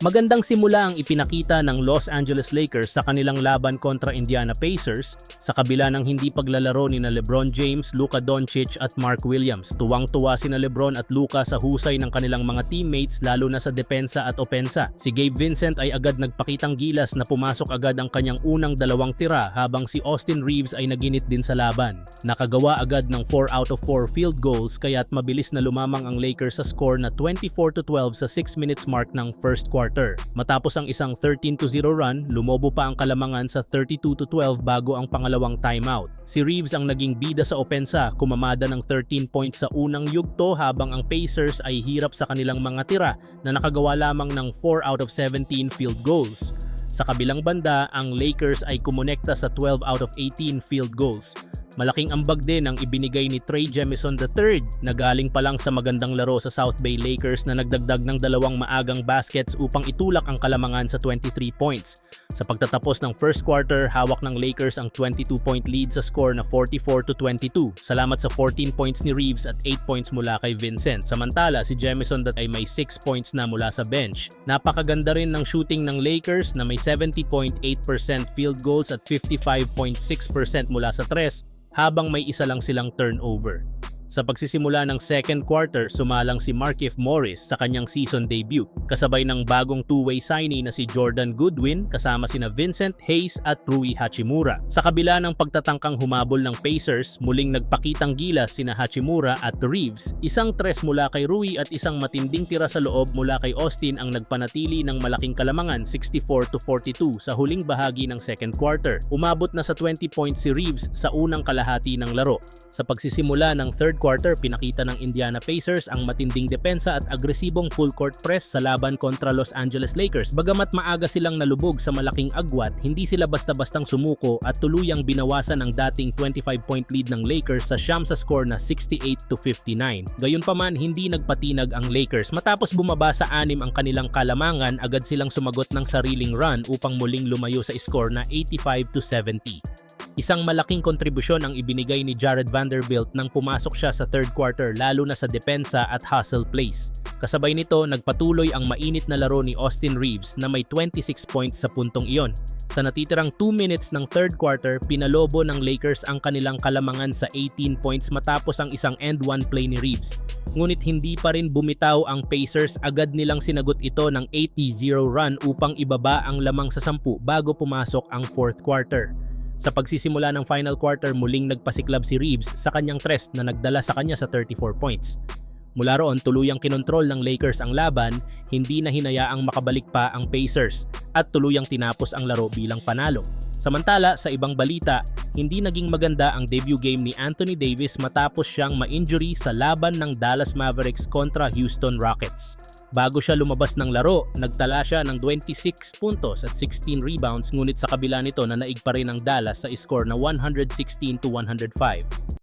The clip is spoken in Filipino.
Magandang simula ang ipinakita ng Los Angeles Lakers sa kanilang laban kontra Indiana Pacers sa kabila ng hindi paglalaro ni na LeBron James, Luka Doncic at Mark Williams. Tuwang-tuwa sina LeBron at Luka sa husay ng kanilang mga teammates lalo na sa depensa at opensa. Si Gabe Vincent ay agad nagpakitang gilas na pumasok agad ang kanyang unang dalawang tira habang si Austin Reaves ay naginit din sa laban. Nakagawa agad ng 4 out of 4 field goals kaya't mabilis na lumamang ang Lakers sa score na 24-12 sa 6 minutes mark ng first quarter. Matapos ang isang 13-0 run, lumobo pa ang kalamangan sa 32-12 bago ang pangalawang timeout. Si Reaves ang naging bida sa opensa, kumamada ng 13 points sa unang yugto habang ang Pacers ay hirap sa kanilang mga tira na nakagawa lamang ng 4 out of 17 field goals. Sa kabilang banda, ang Lakers ay kumonekta sa 12 out of 18 field goals. Malaking ambag din ang ibinigay ni Trey Jemison III na galing pa lang sa magandang laro sa South Bay Lakers na nagdagdag ng dalawang maagang baskets upang itulak ang kalamangan sa 23 points. Sa pagtatapos ng first quarter, hawak ng Lakers ang 22-point lead sa score na 44-22. Salamat sa 14 points ni Reaves at 8 points mula kay Vincent. Samantala, si Jemison ay may 6 points na mula sa bench. Napakaganda rin ng shooting ng Lakers na may 70.8% field goals at 55.6% mula sa tres, habang may isa lang silang turnover. Sa pagsisimula ng second quarter, sumalang si Markieff Morris sa kanyang season debut, kasabay ng bagong two-way signee na si Jordan Goodwin kasama sina Vincent Hayes at Rui Hachimura. Sa kabila ng pagtatangkang humabol ng Pacers, muling nagpakitang gilas sina Hachimura at Reaves. Isang tres mula kay Rui at isang matinding tira sa loob mula kay Austin ang nagpanatili ng malaking kalamangan 64-42 sa huling bahagi ng second quarter. Umabot na sa 20 points si Reaves sa unang kalahati ng laro. Sa pagsisimula ng third quarter, pinakita ng Indiana Pacers ang matinding depensa at agresibong full court press sa laban kontra Los Angeles Lakers. Bagamat maaga silang nalubog sa malaking agwat, hindi sila basta-bastang sumuko at tuluyang binawasan ang dating 25-point lead ng Lakers sa siyam sa score na 68-59. Gayunpaman, hindi nagpatinag ang Lakers. Matapos bumaba sa 6 ang kanilang kalamangan, agad silang sumagot ng sariling run upang muling lumayo sa score na 85-70. Isang malaking kontribusyon ang ibinigay ni Jared Vanderbilt nang pumasok siya sa third quarter lalo na sa depensa at hustle plays. Kasabay nito, nagpatuloy ang mainit na laro ni Austin Reaves na may 26 points sa puntong iyon. Sa natitirang 2 minutes ng third quarter, pinalobo ng Lakers ang kanilang kalamangan sa 18 points matapos ang isang end-one play ni Reaves. Ngunit hindi pa rin bumitaw ang Pacers, agad nilang sinagot ito ng 80-0 run upang ibaba ang lamang sa 10 bago pumasok ang fourth quarter. Sa pagsisimula ng final quarter, muling nagpasiklab si Reaves sa kanyang tres na nagdala sa kanya sa 34 points. Mula roon, tuluyang kinontrol ng Lakers ang laban, hindi na hinayaang makabalik pa ang Pacers at tuluyang tinapos ang laro bilang panalo. Samantala, sa ibang balita, hindi naging maganda ang debut game ni Anthony Davis matapos siyang ma-injury sa laban ng Dallas Mavericks kontra Houston Rockets. Bago siya lumabas ng laro, nagtala siya ng 26 puntos at 16 rebounds, ngunit sa kabila nito nanaig pa rin ang Dallas sa score na 116-105.